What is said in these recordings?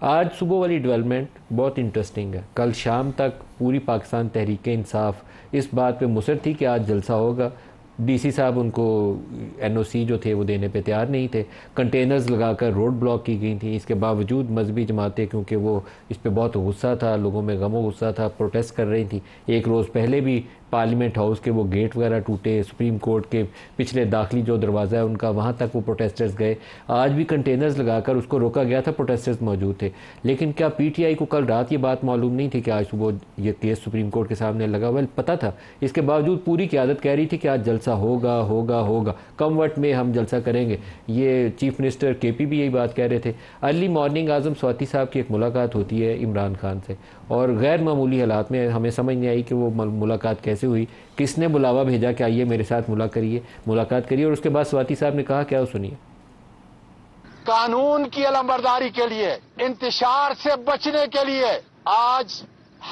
आज सुबह वाली डेवलपमेंट बहुत इंटरेस्टिंग है। कल शाम तक पूरी पाकिस्तान तहरीक इंसाफ इस बात पे मुसर थी कि आज जलसा होगा। डीसी साहब उनको एनओसी जो थे वो देने पे तैयार नहीं थे। कंटेनर्स लगाकर रोड ब्लॉक की गई थी। इसके बावजूद मजहबी जमातें, क्योंकि वो इस पे बहुत गुस्सा था, लोगों में गमो गुस्सा था, प्रोटेस्ट कर रही थी। एक रोज़ पहले भी पार्लियामेंट हाउस के वो गेट वगैरह टूटे, सुप्रीम कोर्ट के पिछले दाखिली जो दरवाज़ा है उनका, वहाँ तक वो प्रोटेस्टर्स गए। आज भी कंटेनर्स लगाकर उसको रोका गया था, प्रोटेस्टर्स मौजूद थे। लेकिन क्या पीटीआई को कल रात ये बात मालूम नहीं थी कि आज सुबह ये केस सुप्रीम कोर्ट के सामने लगा? वेल, पता था। इसके बावजूद पूरी क़यादत कह रही थी कि आज जलसा होगा होगा होगा, कम वक्त में हम जलसा करेंगे। ये चीफ मिनिस्टर केपी भी यही बात कह रहे थे। अर्ली मॉर्निंग आज़म स्वाति साहब की एक मुलाकात होती है इमरान खान से, और गैर मामूली हालात में हमें समझ नहीं आई कि वो मुलाकात कैसे हुई, किसने बुलावा भेजा कि आइए मेरे साथ मुलाकात करिए। और उसके बाद स्वाति साहब ने कहा क्या, सुनिए। कानून की अलमबरदारी के लिए, इंतशार से बचने के लिए आज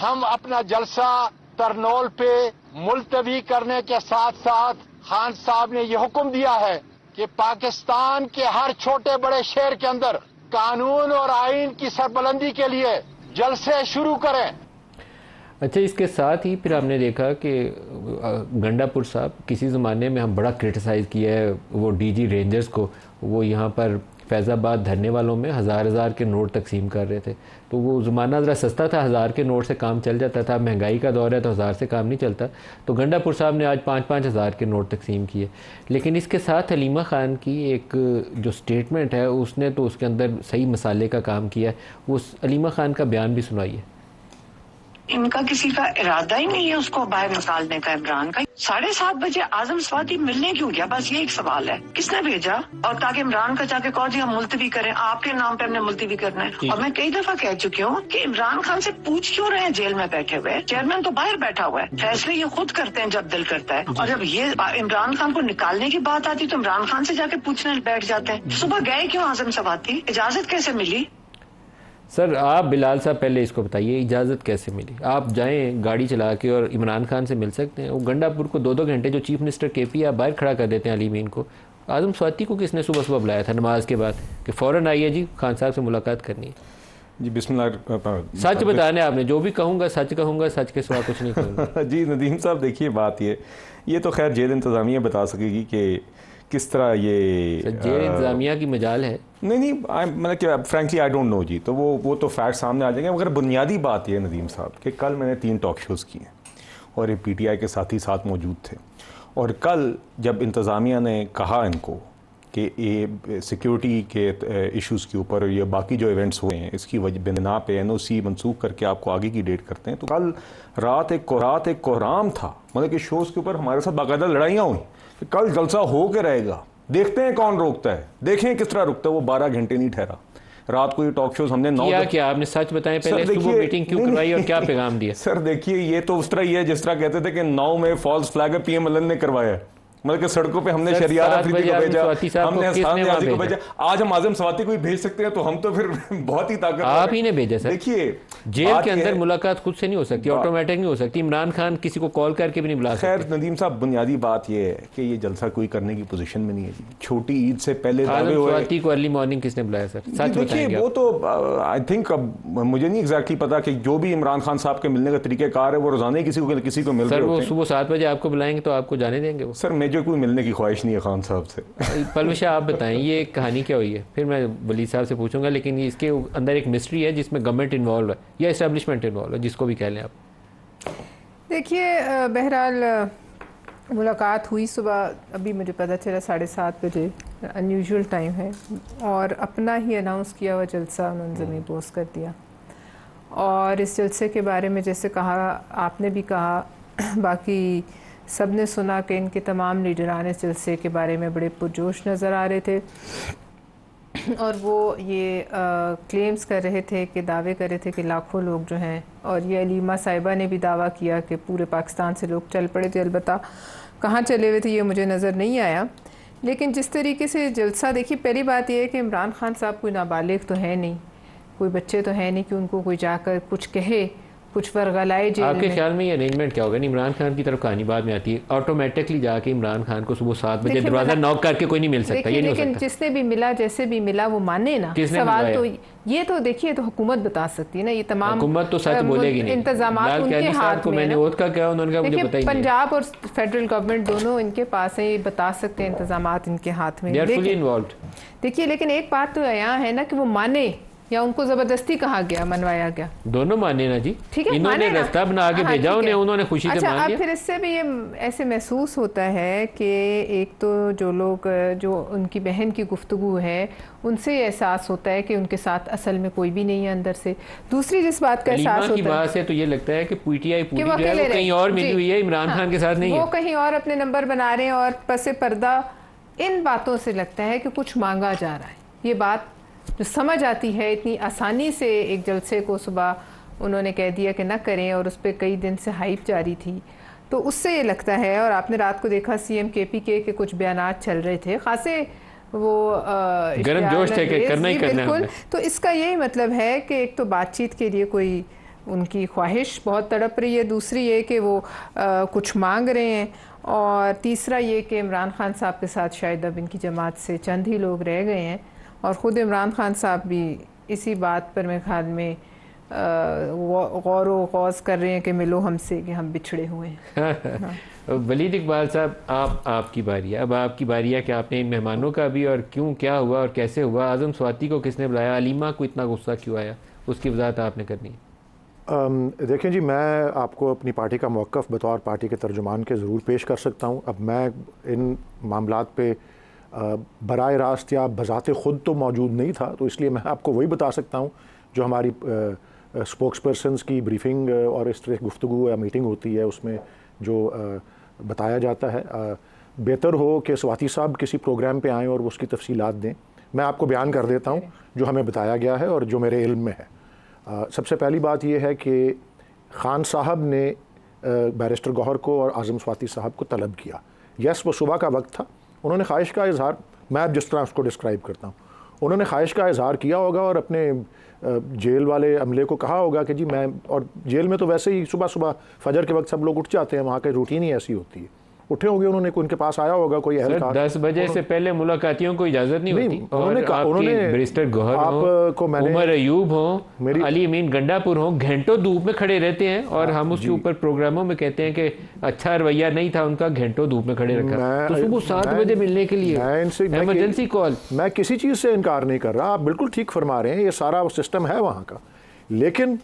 हम अपना जलसा तरनोल पे मुलतवी करने के साथ साथ खान साहब ने यह हुक्म दिया है कि पाकिस्तान के हर छोटे बड़े शहर के अंदर कानून और आइन की सरबलंदी के लिए जलसे शुरू करें। अच्छा, इसके साथ ही फिर हमने देखा कि गंडापुर साहब, किसी ज़माने में हम बड़ा क्रिटिसाइज़ किया है वो डीजी रेंजर्स को, वो यहाँ पर फैज़ाबाद धरने वालों में हज़ार के नोट तकसीम कर रहे थे। तो वो ज़माना ज़रा सस्ता था, 1000 के नोट से काम चल जाता था। महंगाई का दौर है तो 1000 से काम नहीं चलता। तो गंडापुर साहब ने आज 5-5 हज़ार के नोट तकसीम किए। लेकिन इसके साथ हलीमा खान की एक जो स्टेटमेंट है, उसने तो उसके अंदर सही मसाले का काम किया है। उस हलीमा खान का बयान भी सुनाइए। इनका किसी का इरादा ही नहीं है उसको बाहर निकालने का, इमरान का। 7:30 बजे आजम स्वाति मिलने क्यों गया, बस ये एक सवाल है, किसने भेजा? और ताकि इमरान का जाके कहो जी हम मुलतवी करें, आपके नाम पे हमने मुलतवी करना है। और मैं कई दफा कह चुकी हूँ कि इमरान खान से पूछ क्यों रहे हैं जेल में बैठे हुए? चेयरमैन तो बाहर बैठा हुआ है, फैसले ये खुद करते हैं जब दिल करता है। और जब ये इमरान खान को निकालने की बात आती तो इमरान खान से जाके पूछने बैठ जाते हैं। सुबह गए क्यों आजम स्वाति, इजाजत कैसे मिली? सर आप बिलाल साहब पहले इसको बताइए, इजाज़त कैसे मिली? आप जाएं गाड़ी चला के और इमरान खान से मिल सकते हैं। वो गंडापुर को 2-2 घंटे जो चीफ मिनिस्टर केपी आप बाहर खड़ा कर देते हैं अली मीन को। आज़म स्वाति को किसने सुबह सुबह बुलाया था नमाज के बाद कि फ़ौरन आइए जी, खान साहब से मुलाकात करनी है? जी बिस्मिल्लाह। सच बताने, आपने जो भी कहूँगा सच कहूँगा, सच के सिवा कुछ नहीं कहूँगा। जी नदीम साहब, देखिए बात ये तो खैर जेल इंतज़ामिया बता सकेगी कि किस तरह ये जेल इंतज़ामिया की मजाल है। नहीं मतलब कि फ्रैंकली आई डोंट नो जी। तो वो तो फैक्ट सामने आ जाएंगे। मगर बुनियादी बात ये नदीम साहब कि कल मैंने 3 टॉक शोज़ किए और ये पीटीआई के साथी साथ मौजूद थे। और कल जब इंतज़ामिया ने कहा इनको कि ये सिक्योरिटी के इश्यूज़ के ऊपर ये बाकी जो इवेंट्स हुए हैं इसकी वजह बिना पे एनओसी मनसूख करके आपको आगे की डेट करते हैं, तो कल रात एक कोहराम था। मतलब कि शोज़ के ऊपर हमारे साथ बाकायदा लड़ाइयाँ हुई कि कल जलसा हो के रहेगा, देखते हैं कौन रोकता है, देखें किस तरह रुकता है। वो 12 घंटे नहीं ठहरा। रात को ये टॉक शोज हमने 9 क्या आपने सच बताएं पहले, सुबह मीटिंग क्यों करवाई और क्या पैगाम दिया? सर देखिए, ये तो उस तरह ही है जिस तरह कहते थे कि 9 में फॉल्स फ्लैग है, पीएम मलन ने करवाया है। मतलब कि सड़कों पे हमने शरियात अफरीदी को भेजा, हमने हसन न्याजी को भेजा। आज हम आजम स्वाति को भी भेज सकते हैं, तो हम तो फिर बहुत ही ताकत। आप ही ने भेजा सर। देखिए जेल के अंदर मुलाकात खुद से नहीं हो सकती, ऑटोमेटिक नहीं हो सकती। इमरान खान किसी को कॉल करके भी नहीं बुला सकते। खैर नदीम साहब, बुनियादी बात यह है कि ये जलसा कोई करने की पोजीशन में नहीं है जी। छोटी ईद से पहले स्वाति को अर्ली मॉर्निंग किसने बुलाया सर? सच देखिए वो तो आई थिंक मुझे नहीं एग्जैक्टली पता कि जो भी इमरान खान साहब के मिलने का तरीकेकार है वो रोजाना ही किसी को मिल रहे हैं। वो सुबह 7 बजे आपको बुलाएंगे तो आपको जाने देंगे वो? सर मुझे कोई मिलने की नहीं है खान साहब से। पलविशा आप बताएं ये कहानी क्या हुई है, फिर मैं वली साहब से पूछूंगा। लेकिन इसके अंदर एक मिस्ट्री है जिसमें गवर्नमेंट इन्वॉल्व है या एस्टेब्लिशमेंट इन्वॉल्व है, जिसको भी कह लें आप। देखिए बहरहाल मुलाकात हुई सुबह, अभी मुझे पता चला 7:30 बजे, अनयूजुअल टाइम है। और अपना ही अनाउंस किया हुआ जलसा उन्होंने ज़मीन पोस्ट कर दिया। और इस जलसे के बारे में जैसे कहा, आपने भी कहा, बाकी सब ने सुना कि इनके तमाम लीडरान इस जलसे के बारे में बड़े पुरजोश नज़र आ रहे थे। और वो ये क्लेम्स कर रहे थे कि दावे कर रहे थे कि लाखों लोग जो हैं, और ये अलीमा साहिबा ने भी दावा किया कि पूरे पाकिस्तान से लोग चल पड़े थे। अलबत्ता कहाँ चले हुए थे ये मुझे नज़र नहीं आया। लेकिन जिस तरीके से जलसा, देखिए पहली बात यह है कि इमरान खान साहब कोई नाबालिग तो है नहीं, कोई बच्चे तो है नहीं कि उनको कोई जाकर कुछ कहे कुछ वर्गलाए जेल आपके में। ख्याल में ये अरेंजमेंट क्या होगा? इमरान खान की तरफ कहानी बाद में आती है, ऑटोमेटिकली जाके इमरान खान को सुबह 7 बजे दरवाजा नॉक करके कोई नहीं मिल सकता, ये नहीं हो लेकिन सकता। जिसने भी मिला, जैसे भी मिला, वो माने ना। सवाल तो ये तो देखिए, तो हुकूमत बता सकती है ना, ये तमाम हुकूमत तो सच बोलेगी नहीं। इंतजामात उनके हाथ में मैंने वोट का क्या उन्होंने कहा, मुझे पता ही नहीं। पंजाब और फेडरल गवर्नमेंट दोनों इनके पास है, ये बता सकते हैं, इंतजामात इनके हाथ में। देखिए, लेकिन एक बात तो यहाँ है ना कि वो माने या उनको जबरदस्ती कहा गया, मनवाया गया, दोनों माने ना जी। ठीक है, इन्होंने रास्ता बना के भेजा उन्हें, उन्होंने खुशी से मान लिया। अब फिर इससे भी ये ऐसे महसूस होता है कि एक तो जो लोग, जो उनकी बहन की गुफ्तगू है, उनसे एहसास होता है कि उनके साथ असल में कोई भी नहीं है अंदर से। दूसरी जिस बात का एहसास होता है, बात से तो ये लगता है कि पीटीआई पूरी जो है वो कहीं और मिली हुई है, इमरान खान के साथ नहीं है, वो कहीं और अपने नंबर बना रहे हैं, और पसे पर्दा इन बातों से लगता है कि कुछ मांगा जा रहा है। ये बात जो समझ आती है इतनी आसानी से, एक जलसे को सुबह उन्होंने कह दिया कि ना करें, और उस पर कई दिन से हाइप जारी थी, तो उससे ये लगता है। और आपने रात को देखा सीएम केपीके के कुछ बयानात चल रहे थे, खासे वो गर्म जोश थे कि करना ही करना है। तो इसका यही मतलब है कि एक तो बातचीत के लिए कोई उनकी ख्वाहिश बहुत तड़प रही है, दूसरी ये कि वो कुछ मांग रहे हैं, और तीसरा ये कि इमरान खान साहब के साथ शायद अब इनकी जमात से चंद ही लोग रह गए हैं, और ख़ुद इमरान खान साहब भी इसी बात पर मेरे ख्याल में गौर व गौज़ कर रहे हैं कि मिलो हमसे कि हम बिछड़े हुए हैं। वलीद इकबाल साहब, आपकी बारी है। अब आपकी बारी है कि आपने इन मेहमानों का भी, और क्यों, क्या हुआ और कैसे हुआ, आज़म स्वाति को किसने बुलाया, अलीमा को इतना गुस्सा क्यों आया, उसकी वजाहत आपने करनी है। देखें जी, मैं आपको अपनी पार्टी का मौक़िफ़ बतौर पार्टी के तर्जुमान के ज़रूर पेश कर सकता हूँ। अब मैं इन मामलात पे बराह रास्त या बज़ाते ख़ुद तो मौजूद नहीं था, तो इसलिए मैं आपको वही बता सकता हूँ जो हमारी स्पोक्स पर्सनस की ब्रीफिंग और इस तरह गुफ्तगू या मीटिंग होती है, उसमें जो बताया जाता है। बेहतर हो कि स्वाति साहब किसी प्रोग्राम पे आएँ और वो उसकी तफसीलात दें। मैं आपको बयान कर देता हूँ जो हमें बताया गया है और जो मेरे इल्म में है। सबसे पहली बात यह है कि ख़ान साहब ने बैरिस्टर गौहर को और आज़म स्वाति साहब को तलब किया। यस, वो सुबह का वक्त था, उन्होंने ख्वाहिश का इजहार, मैं अब जिस तरह उसको डिस्क्राइब करता हूँ, उन्होंने ख्वाहिश का इजहार किया होगा और अपने जेल वाले अमले को कहा होगा कि जी मैं, और जेल में तो वैसे ही सुबह सुबह फजर के वक्त सब लोग उठ जाते हैं, वहाँ की रूटीन ही ऐसी होती है, उठे होंगे, उन्होंने उनके पास आया होगा कोई अहलकार। 10 बजे से पहले मुलाकातियों को इजाजत नहीं होती। उन्होंने बैरिस्टर गौहर हो, उमर अयूब हो, अली अमीन गंडापुर हो, घंटों धूप में खड़े रहते हैं, और हम उसके ऊपर प्रोग्रामों में कहते हैं कि अच्छा रवैया नहीं था उनका, घंटों धूप में खड़े रखा, तो सुबह 7 बजे मिलने के लिए इमरजेंसी कॉल। मैं किसी चीज़ से इनकार नहीं कर रहा, आप बिल्कुल ठीक फरमा रहे हैं, ये सारा सिस्टम है वहाँ का। लेकिन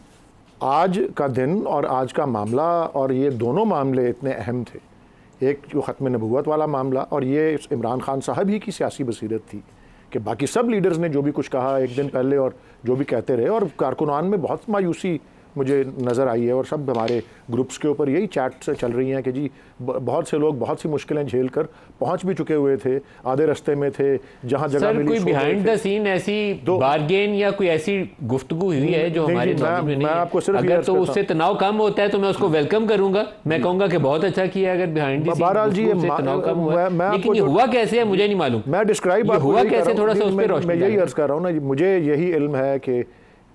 आज का दिन और आज का मामला, और ये दोनों मामले इतने अहम थे, एक जो ख़त्म नबूवत वाला मामला, और ये इमरान खान साहब ही की सियासी बसीरत थी कि बाकी सब लीडर्स ने जो भी कुछ कहा एक दिन पहले और जो भी कहते रहे, और कारकुनान में बहुत मायूसी मुझे नज़र आई है, और सब हमारे ग्रुप्स के ऊपर यही चैट से चल रही हैं कि जी बहुत से लोग बहुत सी मुश्किलें झेल कर पहुंच भी चुके हुए थे, आधे रास्ते में थे, जहां जगह मिली। कोई बिहाइंड द सीन ऐसी बारगेन या कोई ऐसी गुफ्तगू हुई है जो हमारे नॉलेज में नहीं है? आपको सिर्फ अगर तो उससे तनाव कम होता है तो मैं उसको वेलकम करूंगा, मैं कहूंगा कि बहुत अच्छा किया अगर बिहाइंड द सीन बहरहाल जी तनाव कम हुआ, लेकिन ये हुआ कैसे है मुझे नहीं मालूम। मैं डिस्क्राइब हुआ कैसे, थोड़ा सा उस पर रोशनी। मैं यही अर्ज कर रहा हूँ ना, मुझे यही इल्म है कि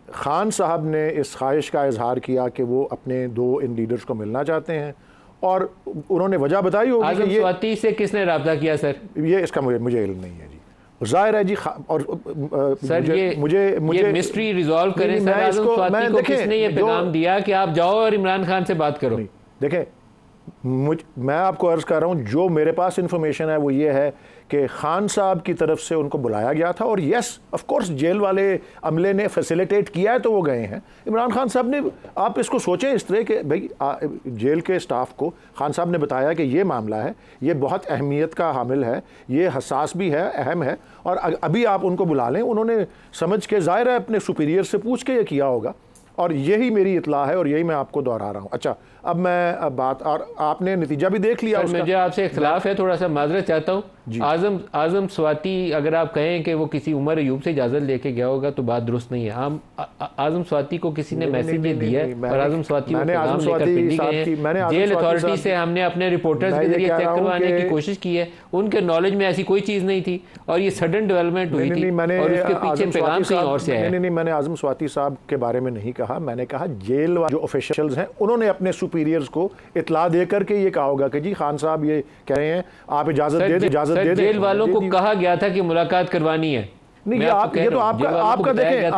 खान साहब ने इस ख्वाहिश का इजहार किया कि वो अपने दो इन लीडर्स को मिलना चाहते हैं, और उन्होंने वजह बताई होगी। आज़म स्वाति से किसने राब्ता किया सर? ये इसका मुझे इल्म नहीं है जी, जाहिर है जी। और सर मुझे मिस्ट्री रिजॉल्व करें सर, आज़म स्वाति को किसने ये पैगाम दिया कि आप जाओ और इमरान खान से बात करो? देखें, मैं आपको अर्ज कर रहा हूँ, जो मेरे पास इंफॉर्मेशन है वो ये है कि खान साहब की तरफ से उनको बुलाया गया था, और यस ऑफ कोर्स जेल वाले अमले ने फैसिलिटेट किया है तो वो गए हैं। इमरान खान साहब ने, आप इसको सोचें इस तरह के, भाई जेल के स्टाफ को खान साहब ने बताया कि ये मामला है, ये बहुत अहमियत का हामिल है, ये हसास भी है, अहम है, और अभी आप उनको बुला लें। उन्होंने समझ के, ज़ाहिर है अपने सुपीरियर से पूछ के ये किया होगा, और यही मेरी इतला है और यही मैं आपको दोहरा रहा हूँ। अच्छा, अब मैं बात, और आपने नतीजा भी देख लिया। मुझे आपसे इख्तिलाफ है, थोड़ा सा माजरत चाहता हूँ। आजम स्वाति अगर आप कहें कि वो किसी उमर अयूब से इजाज़त लेके गया होगा तो बात दुरुस्त नहीं है। आजम स्वाति को किसी ने मैसेज दिया है और आजम स्वाति को पैगाम लेकर पिंडी गए हैं। जेल अथॉरिटी से हमने अपने रिपोर्टर्स के जरिए चेक करवाने की कोशिश की है, उनके नॉलेज में ऐसी कोई चीज़ नहीं थी और ये सडन डेवलपमेंट हुई थी और उसके पीछे पैगाम कहीं और से आया। नहीं, मैंने आजम स्वाति साहब के बारे में नहीं कहा, मैंने कहा जेल जो ऑफिशियल्स हैं उन्होंने अपने सुपीरियर्स को इत्ला दे करके ये कहा होगा कि जी खान साहब ये कह रहे हैं आप इजाजत दे दें, इजाजत दे दें। जेल वालों को कहा गया था कि मुलाकात करवानी है। नहीं, ये तो आपका देखें,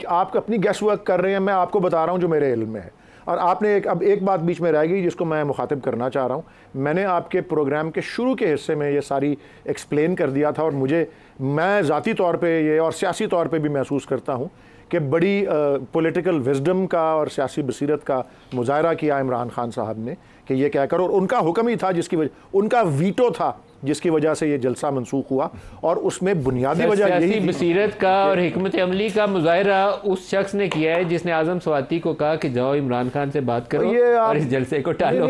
आप अपनी गेस वर्क कर रहे हैं, मैं आपको बता रहा हूं जो मेरे इल्म में है। और आपने अब एक बात बीच में रह गई जिसको मैं मुखातिब करना चाह रहा हूं। मैंने आपके प्रोग्राम के शुरू के हिस्से में ये सारी एक्सप्लेन कर दिया था और मैं ज़ाती तौर पे ये और सियासी तौर पे भी महसूस करता हूं कि बड़ी पॉलिटिकल विजडम का और सियासी बसीरत का मुजाहरा किया इमरान खान साहब ने कि ये कहकर, और उनका हुक्म ही था जिसकी वजह, उनका वीटो था जिसकी वजह से ये जलसा मनसूख हुआ। और उसमें बुनियादी वजह यही बसीरत का और हिकमत अमली का मुजाहरा उस शख्स ने किया है जिसने आजम स्वाति को कहा कि जाओ इमरान खान से बात करो और इस जलसे को टालो।